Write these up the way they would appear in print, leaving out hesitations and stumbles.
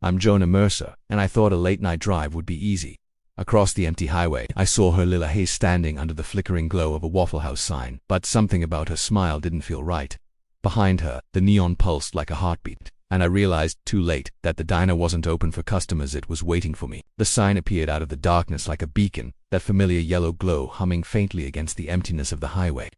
I'm Jonah Mercer, and I thought a late-night drive would be easy. Across the empty highway, I saw her Lila Hayes standing under the flickering glow of a Waffle House sign, but something about her smile didn't feel right. Behind her, the neon pulsed like a heartbeat, and I realized, too late, that the diner wasn't open for customers, it was waiting for me. The sign appeared out of the darkness like a beacon, that familiar yellow glow humming faintly against the emptiness of the highway.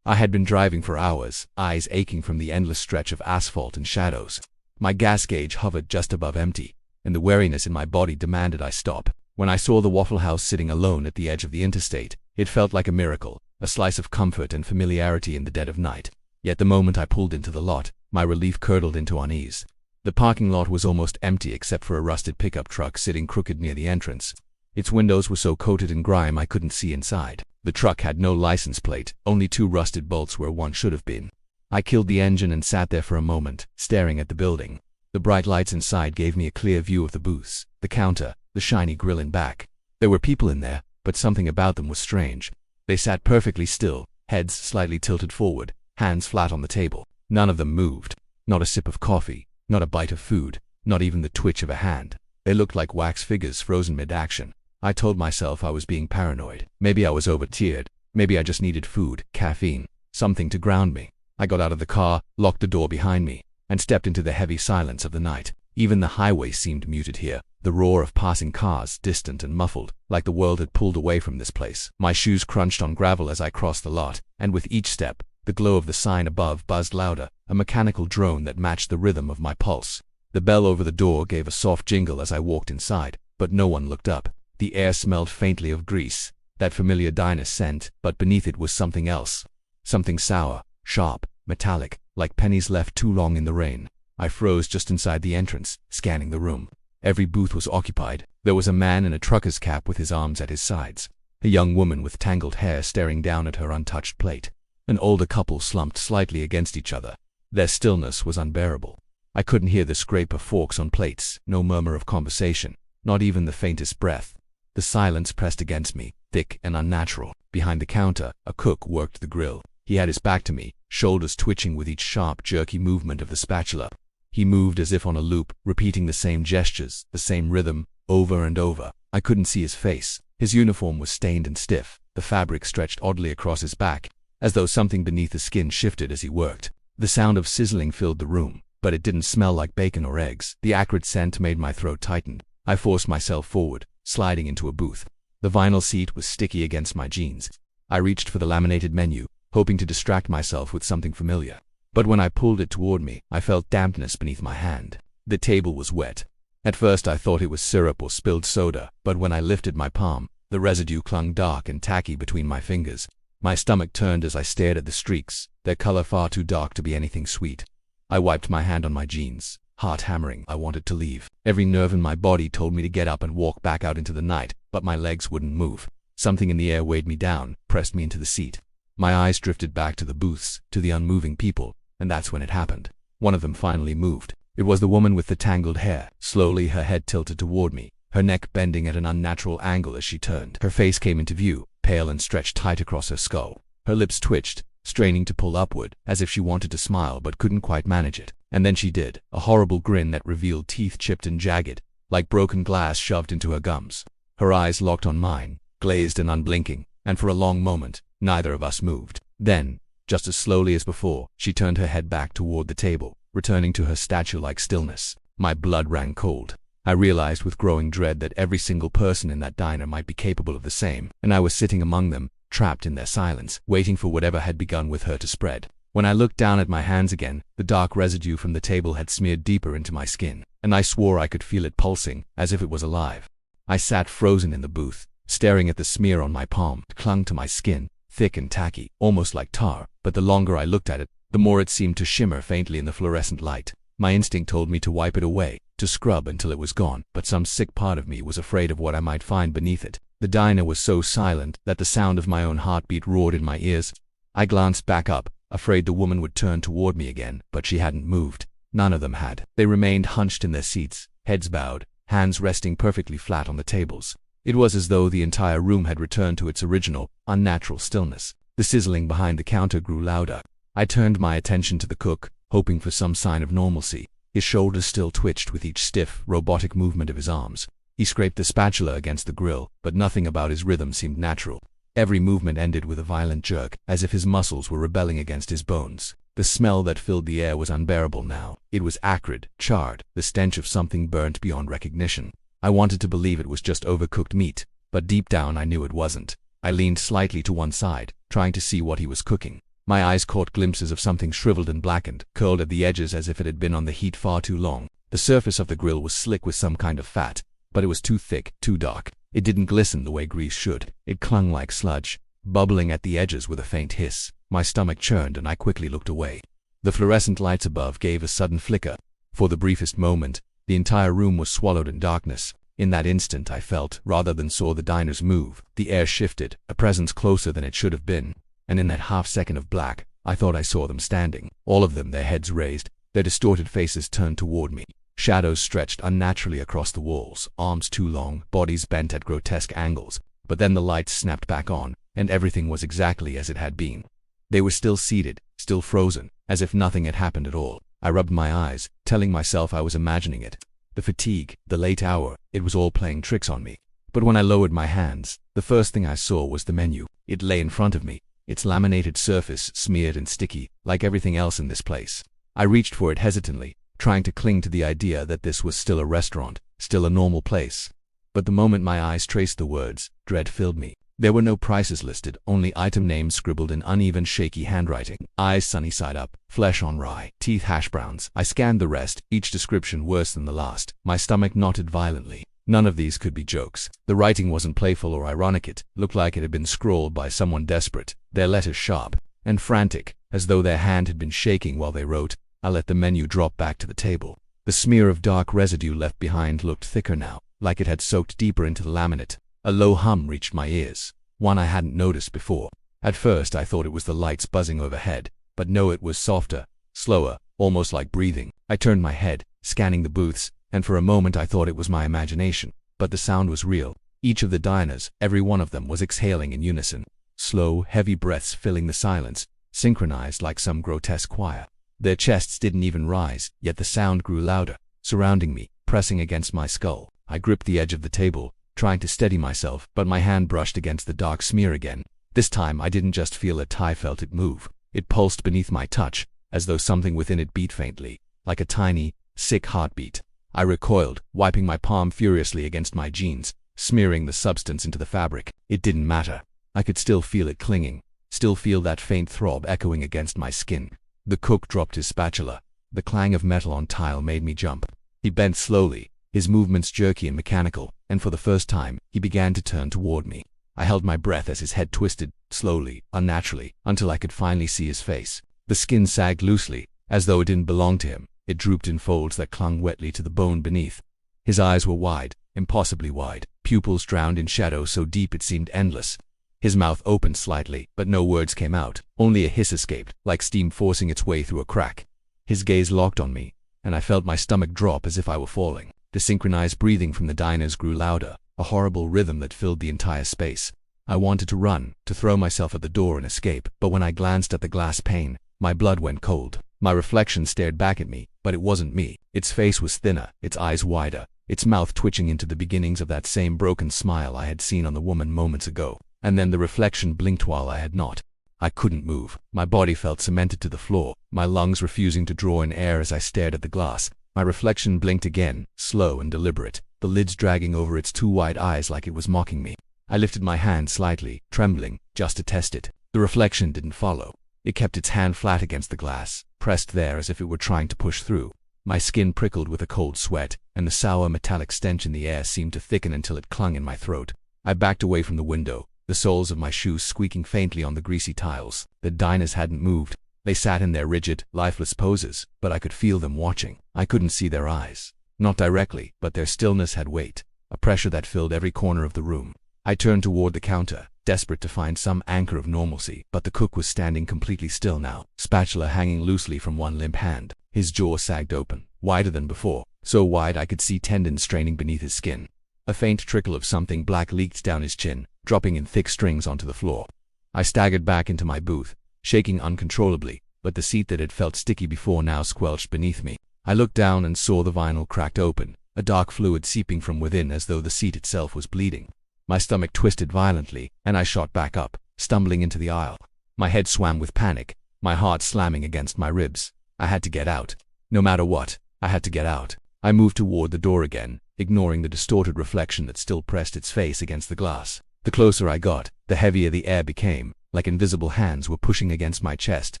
I had been driving for hours, eyes aching from the endless stretch of asphalt and shadows. My gas gauge hovered just above empty, and the weariness in my body demanded I stop. When I saw the Waffle House sitting alone at the edge of the interstate, it felt like a miracle, a slice of comfort and familiarity in the dead of night. Yet the moment I pulled into the lot, my relief curdled into unease. The parking lot was almost empty except for a rusted pickup truck sitting crooked near the entrance. Its windows were so coated in grime I couldn't see inside. The truck had no license plate, only 2 rusted bolts where one should have been. I killed the engine and sat there for a moment, staring at the building. The bright lights inside gave me a clear view of the booths, the counter, the shiny grill in back. There were people in there, but something about them was strange. They sat perfectly still, heads slightly tilted forward, hands flat on the table. None of them moved. Not a sip of coffee, not a bite of food, not even the twitch of a hand. They looked like wax figures frozen mid-action. I told myself I was being paranoid. Maybe I was over-tiered. Maybe I just needed food, caffeine, something to ground me. I got out of the car, locked the door behind me, and stepped into the heavy silence of the night. Even the highway seemed muted here, the roar of passing cars distant and muffled, like the world had pulled away from this place. My shoes crunched on gravel as I crossed the lot, and with each step, the glow of the sign above buzzed louder, a mechanical drone that matched the rhythm of my pulse. The bell over the door gave a soft jingle as I walked inside, but no one looked up. The air smelled faintly of grease, that familiar diner scent, but beneath it was something else. Something sour, sharp, metallic, like pennies left too long in the rain. I froze just inside the entrance, scanning the room. Every booth was occupied. There was a man in a trucker's cap with his arms at his sides. A young woman with tangled hair staring down at her untouched plate. An older couple slumped slightly against each other. Their stillness was unbearable. I couldn't hear the scrape of forks on plates, no murmur of conversation, not even the faintest breath. The silence pressed against me, thick and unnatural. Behind the counter, a cook worked the grill. He had his back to me, shoulders twitching with each sharp, jerky movement of the spatula. He moved as if on a loop, repeating the same gestures, the same rhythm, over and over. I couldn't see his face. His uniform was stained and stiff, the fabric stretched oddly across his back, as though something beneath the skin shifted as he worked. The sound of sizzling filled the room, but it didn't smell like bacon or eggs. The acrid scent made my throat tighten. I forced myself forward, sliding into a booth. The vinyl seat was sticky against my jeans. I reached for the laminated menu, hoping to distract myself with something familiar. But when I pulled it toward me, I felt dampness beneath my hand. The table was wet. At first I thought it was syrup or spilled soda, but when I lifted my palm, the residue clung dark and tacky between my fingers. My stomach turned as I stared at the streaks, their color far too dark to be anything sweet. I wiped my hand on my jeans, heart hammering. I wanted to leave. Every nerve in my body told me to get up and walk back out into the night, but my legs wouldn't move. Something in the air weighed me down, pressed me into the seat. My eyes drifted back to the booths, to the unmoving people, and that's when it happened. One of them finally moved. It was the woman with the tangled hair. Slowly her head tilted toward me, her neck bending at an unnatural angle as she turned. Her face came into view, pale and stretched tight across her skull. Her lips twitched, straining to pull upward, as if she wanted to smile but couldn't quite manage it. And then she did, a horrible grin that revealed teeth chipped and jagged, like broken glass shoved into her gums. Her eyes locked on mine, glazed and unblinking, and for a long moment, neither of us moved. Then, just as slowly as before, she turned her head back toward the table, returning to her statue-like stillness. My blood ran cold. I realized with growing dread that every single person in that diner might be capable of the same, and I was sitting among them, trapped in their silence, waiting for whatever had begun with her to spread. When I looked down at my hands again, the dark residue from the table had smeared deeper into my skin, and I swore I could feel it pulsing, as if it was alive. I sat frozen in the booth, staring at the smear on my palm. It clung to my skin, thick and tacky, almost like tar, but the longer I looked at it, the more it seemed to shimmer faintly in the fluorescent light. My instinct told me to wipe it away, to scrub until it was gone, but some sick part of me was afraid of what I might find beneath it. The diner was so silent that the sound of my own heartbeat roared in my ears. I glanced back up, afraid the woman would turn toward me again, but she hadn't moved. None of them had. They remained hunched in their seats, heads bowed, hands resting perfectly flat on the tables. It was as though the entire room had returned to its original, unnatural stillness. The sizzling behind the counter grew louder. I turned my attention to the cook, hoping for some sign of normalcy. His shoulders still twitched with each stiff, robotic movement of his arms. He scraped the spatula against the grill, but nothing about his rhythm seemed natural. Every movement ended with a violent jerk, as if his muscles were rebelling against his bones. The smell that filled the air was unbearable now. It was acrid, charred, the stench of something burnt beyond recognition. I wanted to believe it was just overcooked meat, but deep down I knew it wasn't. I leaned slightly to one side, trying to see what he was cooking. My eyes caught glimpses of something shriveled and blackened, curled at the edges as if it had been on the heat far too long. The surface of the grill was slick with some kind of fat, but it was too thick, too dark. It didn't glisten the way grease should. It clung like sludge, bubbling at the edges with a faint hiss. My stomach churned and I quickly looked away. The fluorescent lights above gave a sudden flicker. For the briefest moment, the entire room was swallowed in darkness. In that instant I felt, rather than saw, the diners move. The air shifted, a presence closer than it should have been. And in that half-second of black, I thought I saw them standing. All of them, their heads raised, their distorted faces turned toward me. Shadows stretched unnaturally across the walls, arms too long, bodies bent at grotesque angles. But then the lights snapped back on, and everything was exactly as it had been. They were still seated, still frozen, as if nothing had happened at all. I rubbed my eyes, telling myself I was imagining it. The fatigue, the late hour, it was all playing tricks on me. But when I lowered my hands, the first thing I saw was the menu. It lay in front of me, its laminated surface smeared and sticky, like everything else in this place. I reached for it hesitantly, trying to cling to the idea that this was still a restaurant, still a normal place. But the moment my eyes traced the words, dread filled me. There were no prices listed, only item names scribbled in uneven, shaky handwriting. Eyes sunny side up, flesh on rye, teeth hash browns. I scanned the rest, each description worse than the last. My stomach knotted violently. None of these could be jokes. The writing wasn't playful or ironic. It looked like it had been scrawled by someone desperate, their letters sharp and frantic, as though their hand had been shaking while they wrote. I let the menu drop back to the table. The smear of dark residue left behind looked thicker now, like it had soaked deeper into the laminate. A low hum reached my ears, one I hadn't noticed before. At first I thought it was the lights buzzing overhead, but no, it was softer, slower, almost like breathing. I turned my head, scanning the booths, and for a moment I thought it was my imagination. But the sound was real. Each of the diners, every one of them, was exhaling in unison. Slow, heavy breaths filling the silence, synchronized like some grotesque choir. Their chests didn't even rise, yet the sound grew louder, surrounding me, pressing against my skull. I gripped the edge of the table, trying to steady myself, but my hand brushed against the dark smear again. This time I didn't just feel it, I felt it move. It pulsed beneath my touch, as though something within it beat faintly, like a tiny, sick heartbeat. I recoiled, wiping my palm furiously against my jeans, smearing the substance into the fabric. It didn't matter. I could still feel it clinging, still feel that faint throb echoing against my skin. The cook dropped his spatula. The clang of metal on tile made me jump. He bent slowly, his movements jerky and mechanical, and for the first time, he began to turn toward me. I held my breath as his head twisted, slowly, unnaturally, until I could finally see his face. The skin sagged loosely, as though it didn't belong to him. It drooped in folds that clung wetly to the bone beneath. His eyes were wide, impossibly wide, pupils drowned in shadow so deep it seemed endless. His mouth opened slightly, but no words came out. Only a hiss escaped, like steam forcing its way through a crack. His gaze locked on me, and I felt my stomach drop as if I were falling. The synchronized breathing from the diners grew louder, a horrible rhythm that filled the entire space. I wanted to run, to throw myself at the door and escape, but when I glanced at the glass pane, my blood went cold. My reflection stared back at me, but it wasn't me. Its face was thinner, its eyes wider, its mouth twitching into the beginnings of that same broken smile I had seen on the woman moments ago. And then the reflection blinked while I had not. I couldn't move. My body felt cemented to the floor, my lungs refusing to draw in air as I stared at the glass. My reflection blinked again, slow and deliberate, the lids dragging over its two wide eyes like it was mocking me. I lifted my hand slightly, trembling, just to test it. The reflection didn't follow. It kept its hand flat against the glass, pressed there as if it were trying to push through. My skin prickled with a cold sweat, and the sour metallic stench in the air seemed to thicken until it clung in my throat. I backed away from the window, the soles of my shoes squeaking faintly on the greasy tiles. The diners hadn't moved. They sat in their rigid, lifeless poses, but I could feel them watching. I couldn't see their eyes. Not directly, but their stillness had weight, a pressure that filled every corner of the room. I turned toward the counter, desperate to find some anchor of normalcy, but the cook was standing completely still now, spatula hanging loosely from one limp hand. His jaw sagged open, wider than before, so wide I could see tendons straining beneath his skin. A faint trickle of something black leaked down his chin, dropping in thick strings onto the floor. I staggered back into my booth, shaking uncontrollably, but the seat that had felt sticky before now squelched beneath me. I looked down and saw the vinyl cracked open, a dark fluid seeping from within as though the seat itself was bleeding. My stomach twisted violently, and I shot back up, stumbling into the aisle. My head swam with panic, my heart slamming against my ribs. I had to get out. No matter what, I had to get out. I moved toward the door again, ignoring the distorted reflection that still pressed its face against the glass. The closer I got, the heavier the air became, like invisible hands were pushing against my chest,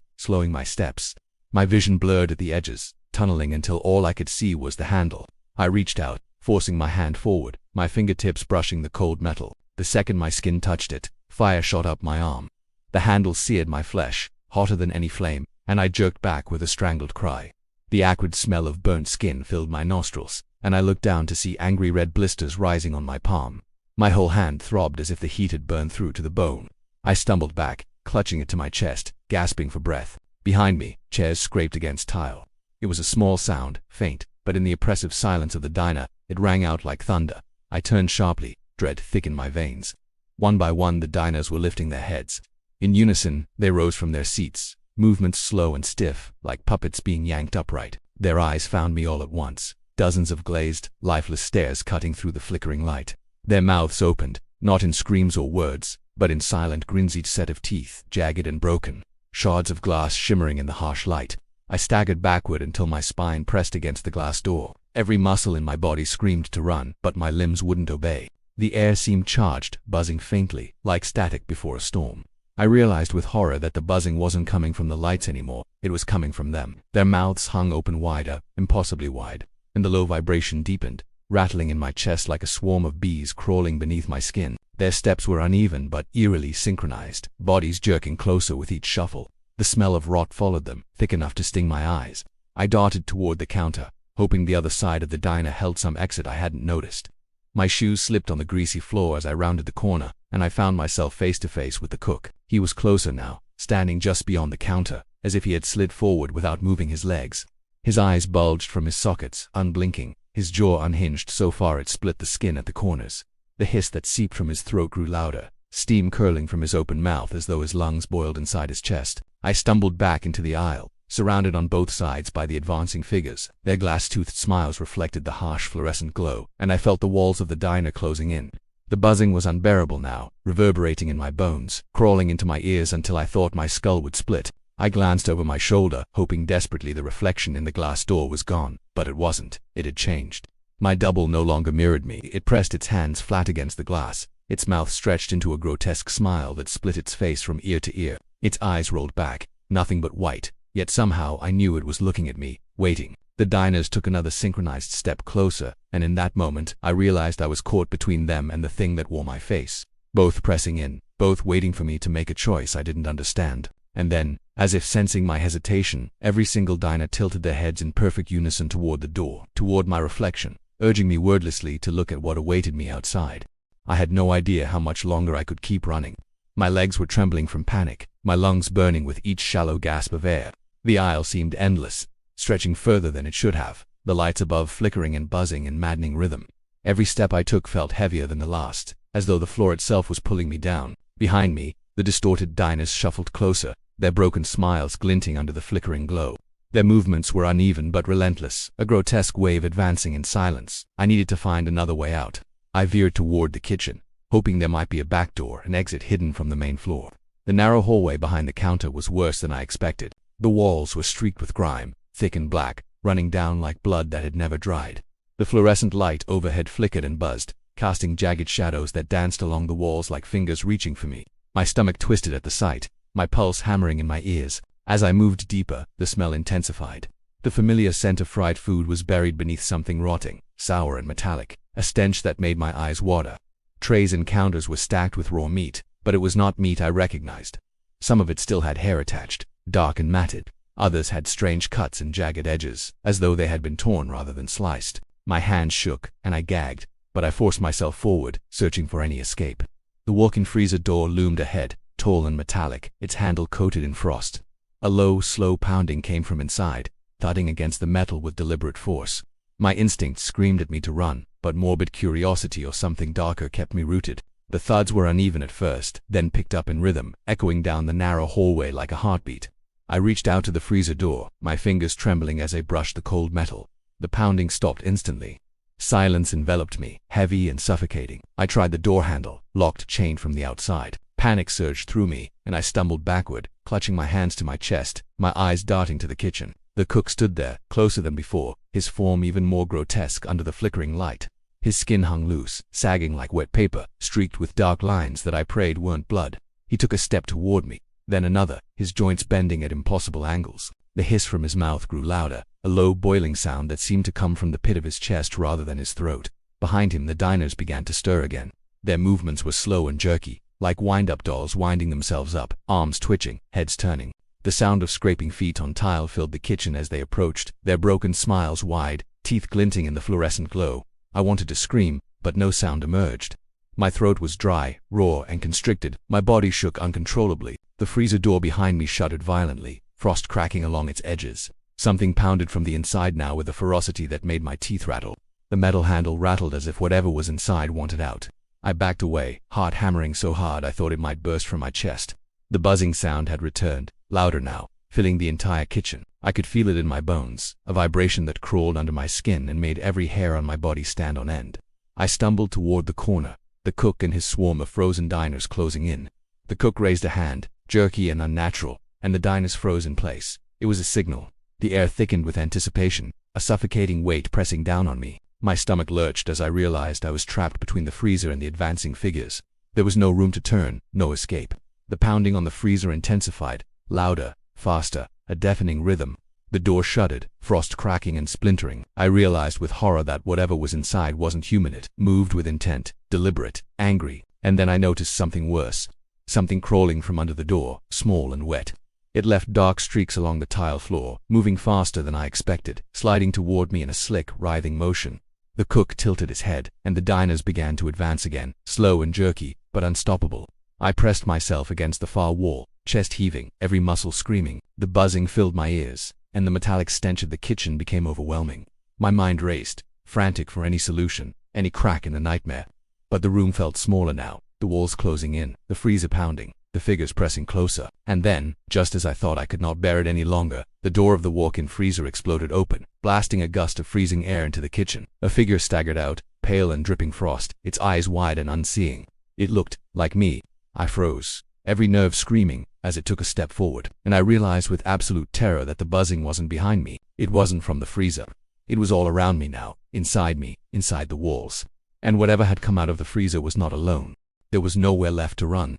slowing my steps. My vision blurred at the edges, tunneling until all I could see was the handle. I reached out, forcing my hand forward, my fingertips brushing the cold metal. The second my skin touched it, fire shot up my arm. The handle seared my flesh, hotter than any flame, and I jerked back with a strangled cry. The acrid smell of burnt skin filled my nostrils, and I looked down to see angry red blisters rising on my palm. My whole hand throbbed as if the heat had burned through to the bone. I stumbled back, clutching it to my chest, gasping for breath. Behind me, chairs scraped against tile. It was a small sound, faint, but in the oppressive silence of the diner, it rang out like thunder. I turned sharply, dread thick in my veins. One by one the diners were lifting their heads. In unison, they rose from their seats, movements slow and stiff, like puppets being yanked upright. Their eyes found me all at once, dozens of glazed, lifeless stares cutting through the flickering light. Their mouths opened, not in screams or words, but in silent grins, each set of teeth, jagged and broken, shards of glass shimmering in the harsh light. I staggered backward until my spine pressed against the glass door. Every muscle in my body screamed to run, but my limbs wouldn't obey. The air seemed charged, buzzing faintly, like static before a storm. I realized with horror that the buzzing wasn't coming from the lights anymore, it was coming from them. Their mouths hung open wider, impossibly wide, and the low vibration deepened, rattling in my chest like a swarm of bees crawling beneath my skin. Their steps were uneven but eerily synchronized, bodies jerking closer with each shuffle. The smell of rot followed them, thick enough to sting my eyes. I darted toward the counter, hoping the other side of the diner held some exit I hadn't noticed. My shoes slipped on the greasy floor as I rounded the corner, and I found myself face to face with the cook. He was closer now, standing just beyond the counter, as if he had slid forward without moving his legs. His eyes bulged from his sockets, unblinking, his jaw unhinged so far it split the skin at the corners. The hiss that seeped from his throat grew louder, steam curling from his open mouth as though his lungs boiled inside his chest. I stumbled back into the aisle, surrounded on both sides by the advancing figures. Their glass-toothed smiles reflected the harsh fluorescent glow, and I felt the walls of the diner closing in. The buzzing was unbearable now, reverberating in my bones, crawling into my ears until I thought my skull would split. I glanced over my shoulder, hoping desperately the reflection in the glass door was gone, but it wasn't. It had changed. My double no longer mirrored me. It pressed its hands flat against the glass, its mouth stretched into a grotesque smile that split its face from ear to ear. Its eyes rolled back, nothing but white, yet somehow I knew it was looking at me, waiting. The diners took another synchronized step closer, and in that moment I realized I was caught between them and the thing that wore my face. Both pressing in, both waiting for me to make a choice I didn't understand. And then, as if sensing my hesitation, every single diner tilted their heads in perfect unison toward the door, toward my reflection, urging me wordlessly to look at what awaited me outside. I had no idea how much longer I could keep running. My legs were trembling from panic, my lungs burning with each shallow gasp of air. The aisle seemed endless, stretching further than it should have, the lights above flickering and buzzing in maddening rhythm. Every step I took felt heavier than the last, as though the floor itself was pulling me down. Behind me, the distorted diners shuffled closer, their broken smiles glinting under the flickering glow. Their movements were uneven but relentless, a grotesque wave advancing in silence. I needed to find another way out. I veered toward the kitchen, hoping there might be a back door, an exit hidden from the main floor. The narrow hallway behind the counter was worse than I expected. The walls were streaked with grime, thick and black, running down like blood that had never dried. The fluorescent light overhead flickered and buzzed, casting jagged shadows that danced along the walls like fingers reaching for me. My stomach twisted at the sight, my pulse hammering in my ears. As I moved deeper, the smell intensified. The familiar scent of fried food was buried beneath something rotting, sour and metallic, a stench that made my eyes water. Trays and counters were stacked with raw meat, but it was not meat I recognized. Some of it still had hair attached, dark and matted. Others had strange cuts and jagged edges, as though they had been torn rather than sliced. My hands shook, and I gagged, but I forced myself forward, searching for any escape. The walk-in freezer door loomed ahead, tall and metallic, its handle coated in frost. A low, slow pounding came from inside, thudding against the metal with deliberate force. My instincts screamed at me to run, but morbid curiosity or something darker kept me rooted. The thuds were uneven at first, then picked up in rhythm, echoing down the narrow hallway like a heartbeat. I reached out to the freezer door, my fingers trembling as I brushed the cold metal. The pounding stopped instantly. Silence enveloped me, heavy and suffocating. I tried the door handle, locked chained from the outside. Panic surged through me, and I stumbled backward, clutching my hands to my chest, my eyes darting to the kitchen. The cook stood there, closer than before, his form even more grotesque under the flickering light. His skin hung loose, sagging like wet paper, streaked with dark lines that I prayed weren't blood. He took a step toward me, then another, his joints bending at impossible angles. The hiss from his mouth grew louder, a low boiling sound that seemed to come from the pit of his chest rather than his throat. Behind him the diners began to stir again. Their movements were slow and jerky, like wind-up dolls winding themselves up, arms twitching, heads turning. The sound of scraping feet on tile filled the kitchen as they approached, their broken smiles wide, teeth glinting in the fluorescent glow. I wanted to scream, but no sound emerged. My throat was dry, raw, and constricted. My body shook uncontrollably. The freezer door behind me shuddered violently, frost cracking along its edges. Something pounded from the inside now with a ferocity that made my teeth rattle. The metal handle rattled as if whatever was inside wanted out. I backed away, heart hammering so hard I thought it might burst from my chest. The buzzing sound had returned, louder now, filling the entire kitchen. I could feel it in my bones, a vibration that crawled under my skin and made every hair on my body stand on end. I stumbled toward the corner, the cook and his swarm of frozen diners closing in. The cook raised a hand, jerky and unnatural, and the diners froze in place. It was a signal. The air thickened with anticipation, a suffocating weight pressing down on me. My stomach lurched as I realized I was trapped between the freezer and the advancing figures. There was no room to turn, no escape. The pounding on the freezer intensified, louder, faster, a deafening rhythm. The door shuddered, frost cracking and splintering. I realized with horror that whatever was inside wasn't human. It moved with intent, deliberate, angry. And then I noticed something worse. Something crawling from under the door, small and wet. It left dark streaks along the tile floor, moving faster than I expected, sliding toward me in a slick, writhing motion. The cook tilted his head, and the diners began to advance again, slow and jerky, but unstoppable. I pressed myself against the far wall, chest heaving, every muscle screaming. The buzzing filled my ears, and the metallic stench of the kitchen became overwhelming. My mind raced, frantic for any solution, any crack in the nightmare. But the room felt smaller now, the walls closing in, the freezer pounding, the figures pressing closer. And then, just as I thought I could not bear it any longer, the door of the walk-in freezer exploded open, blasting a gust of freezing air into the kitchen. A figure staggered out, pale and dripping frost, its eyes wide and unseeing. It looked like me. I froze, every nerve screaming, as it took a step forward, and I realized with absolute terror that the buzzing wasn't behind me. It wasn't from the freezer. It was all around me now, inside me, inside the walls. And whatever had come out of the freezer was not alone. There was nowhere left to run.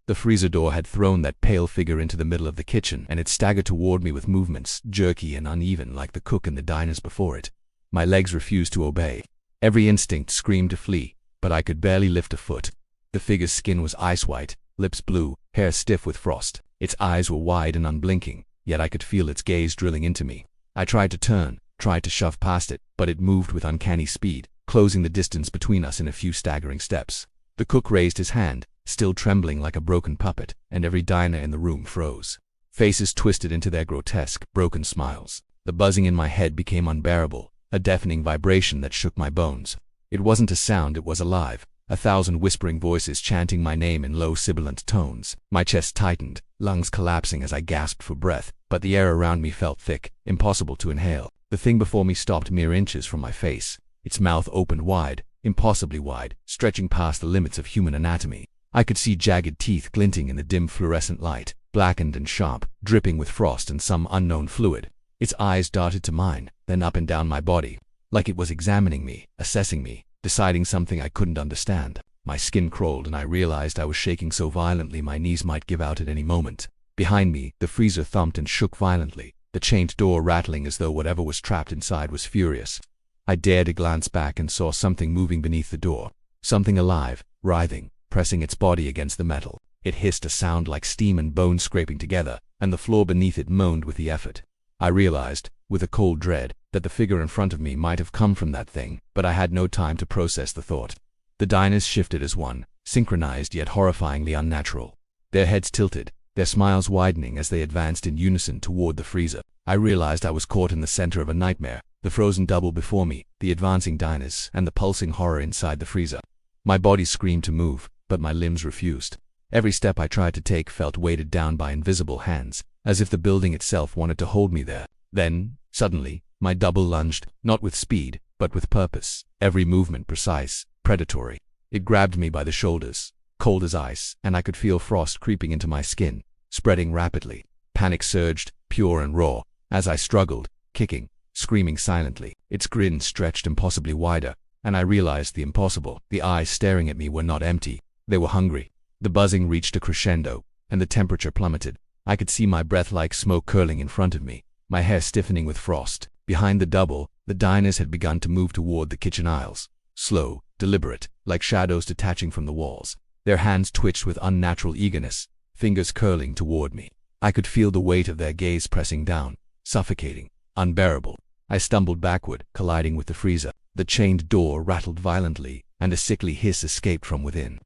The freezer door had thrown that pale figure into the middle of the kitchen, and it staggered toward me with movements, jerky and uneven like the cook and the diners before it. My legs refused to obey. Every instinct screamed to flee, but I could barely lift a foot. The figure's skin was ice-white, lips blue, hair stiff with frost. Its eyes were wide and unblinking, yet I could feel its gaze drilling into me. I tried to turn, tried to shove past it, but it moved with uncanny speed, closing the distance between us in a few staggering steps. The cook raised his hand, still trembling like a broken puppet, and every diner in the room froze. Faces twisted into their grotesque, broken smiles. The buzzing in my head became unbearable, a deafening vibration that shook my bones. It wasn't a sound, it was alive. 1,000 whispering voices chanting my name in low sibilant tones. My chest tightened, lungs collapsing as I gasped for breath, but the air around me felt thick, impossible to inhale. The thing before me stopped mere inches from my face. Its mouth opened wide, impossibly wide, stretching past the limits of human anatomy. I could see jagged teeth glinting in the dim fluorescent light, blackened and sharp, dripping with frost and some unknown fluid. Its eyes darted to mine, then up and down my body, like it was examining me, assessing me, deciding something I couldn't understand. My skin crawled and I realized I was shaking so violently my knees might give out at any moment. Behind me, the freezer thumped and shook violently, the chained door rattling as though whatever was trapped inside was furious. I dared to glance back and saw something moving beneath the door. Something alive, writhing, pressing its body against the metal. It hissed a sound like steam and bone scraping together, and the floor beneath it moaned with the effort. I realized, with a cold dread, that the figure in front of me might have come from that thing, but I had no time to process the thought. The diners shifted as one, synchronized yet horrifyingly unnatural. Their heads tilted, their smiles widening as they advanced in unison toward the freezer. I realized I was caught in the center of a nightmare, the frozen double before me, the advancing diners, and the pulsing horror inside the freezer. My body screamed to move, but my limbs refused. Every step I tried to take felt weighted down by invisible hands, as if the building itself wanted to hold me there. Then, suddenly, my double lunged, not with speed, but with purpose. Every movement precise, predatory. It grabbed me by the shoulders, cold as ice, and I could feel frost creeping into my skin, spreading rapidly. Panic surged, pure and raw, as I struggled, kicking, screaming silently. Its grin stretched impossibly wider, and I realized the impossible. The eyes staring at me were not empty. They were hungry. The buzzing reached a crescendo, and the temperature plummeted. I could see my breath like smoke curling in front of me, my hair stiffening with frost. Behind the double, the diners had begun to move toward the kitchen aisles. Slow, deliberate, like shadows detaching from the walls. Their hands twitched with unnatural eagerness, fingers curling toward me. I could feel the weight of their gaze pressing down, suffocating, unbearable. I stumbled backward, colliding with the freezer. The chained door rattled violently, and a sickly hiss escaped from within.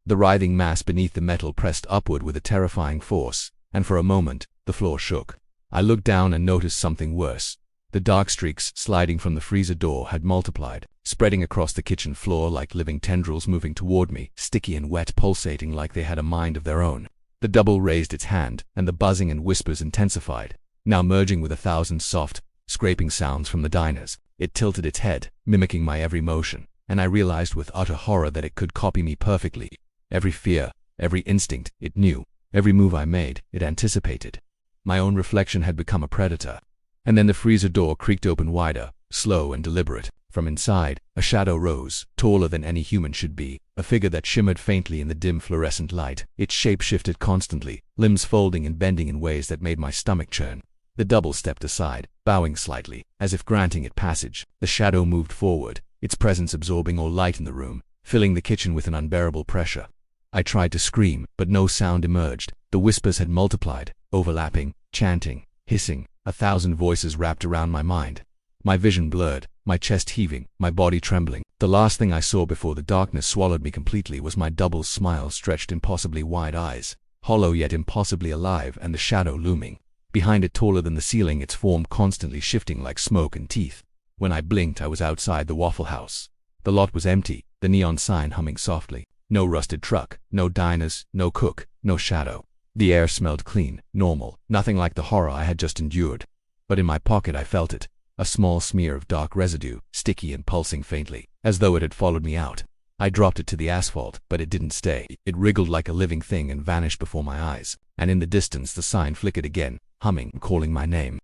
The writhing mass beneath the metal pressed upward with a terrifying force, and for a moment, the floor shook. I looked down and noticed something worse. The dark streaks sliding from the freezer door had multiplied, spreading across the kitchen floor like living tendrils moving toward me, sticky and wet, pulsating like they had a mind of their own. The double raised its hand, and the buzzing and whispers intensified, now merging with 1,000 soft, scraping sounds from the diners. It tilted its head, mimicking my every motion, and I realized with utter horror that it could copy me perfectly. Every fear, every instinct, it knew. Every move I made, it anticipated. My own reflection had become a predator. And then the freezer door creaked open wider, slow and deliberate. From inside, a shadow rose, taller than any human should be, a figure that shimmered faintly in the dim fluorescent light. Its shape shifted constantly, limbs folding and bending in ways that made my stomach churn. The double stepped aside, bowing slightly, as if granting it passage. The shadow moved forward, its presence absorbing all light in the room, filling the kitchen with an unbearable pressure. I tried to scream, but no sound emerged. The whispers had multiplied, overlapping, chanting, hissing. 1,000 voices wrapped around my mind. My vision blurred, my chest heaving, my body trembling. The last thing I saw before the darkness swallowed me completely was my double's smile, stretched impossibly wide eyes, hollow yet impossibly alive, and the shadow looming. Behind it, taller than the ceiling, its form constantly shifting like smoke and teeth. When I blinked, I was outside the Waffle House. The lot was empty, the neon sign humming softly. No rusted truck, no diners, no cook, no shadow. The air smelled clean, normal, nothing like the horror I had just endured. But in my pocket I felt it, a small smear of dark residue, sticky and pulsing faintly, as though it had followed me out. I dropped it to the asphalt, but it didn't stay. It wriggled like a living thing and vanished before my eyes. And in the distance the sign flickered again, humming, calling my name.